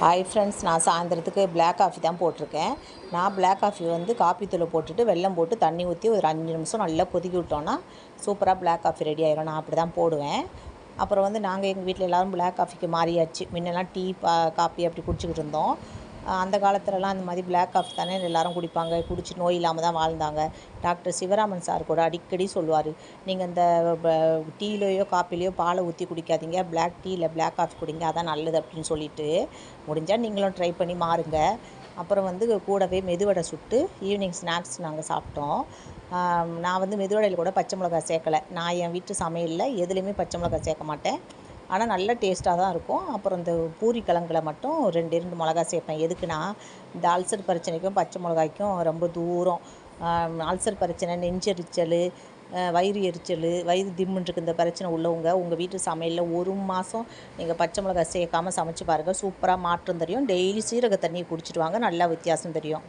Hi friends, நான் சாயந்தரத்துக்கு black coffee தான் போட்டிருக்கேன். நான் பிளாக் காஃபி வந்து காப்பி தூளை போட்டுட்டு வெல்லம் போட்டு தண்ணி ஊற்றி ஒரு 5 நிமிஷம் நல்லா கொதிக்கி விட்டோன்னா சூப்பராக பிளாக் காஃபி ரெடி ஆயிரும். நான் அப்படி தான் போடுவேன். அப்புறம் வந்து நாங்கள் எங்கள் வீட்டில் எல்லோரும் பிளாக் காஃபிக்கு மாறியாச்சு. முன்னெல்லாம் டீ காப்பி அப்படி குடிச்சிக்கிட்டு இருந்தோம். அந்த காலத்துலலாம் அந்த மாதிரி பிளாக் காஃபி தானே எல்லோரும் குடிப்பாங்க. குடிச்சு நோய் இல்லாமல் தான் வாழ்ந்தாங்க. டாக்டர் சிவராமன் சார் கூட அடிக்கடி சொல்லுவார், நீங்கள் இந்த டீலையோ காப்பிலையோ பாலை ஊற்றி குடிக்காதீங்க, பிளாக் டீ இல்லை பிளாக் காஃபி குடிங்க, அதான் நல்லது அப்படின்னு சொல்லிட்டு, முடிஞ்சால் நீங்களும் ட்ரை பண்ணி மாறுங்க. அப்புறம் வந்து கூடவே மெதுவடை சுட்டு ஈவினிங் ஸ்நாக்ஸ் நாங்கள் சாப்பிட்டோம். நான் வந்து மெதுவடையில் கூட பச்சை மிளகாய் சேர்க்கலை. நான் என் வீட்டு சமையலில் எதுலேயுமே பச்சை மிளகாய் சேர்க்க மாட்டேன். ஆனால் நல்ல டேஸ்ட்டாக தான் இருக்கும். அப்புறம் இந்த பூரி கிழங்குல மட்டும் 2 மிளகா சேர்ப்பேன். எதுக்குன்னா, இந்த அல்சர் பிரச்சனைக்கும் பச்சை மிளகாய்க்கும் ரொம்ப தூரம். அல்சர் பிரச்சனை, நெஞ்செரிச்சல், வயிறு எரிச்சல், வயிறு திம்முன்னு இருக்கு இந்த பிரச்சனை உள்ளவங்க உங்கள் வீட்டு சமையலில் 1 மாதம் நீங்கள் பச்சை மிளகாய் சேர்க்காமல் சமைச்சு பாருங்கள். சூப்பராக மாற்றம் தெரியும். டெய்லி சீரக தண்ணியை குடிச்சிட்டு வாங்க, நல்லா வித்தியாசம் தெரியும்.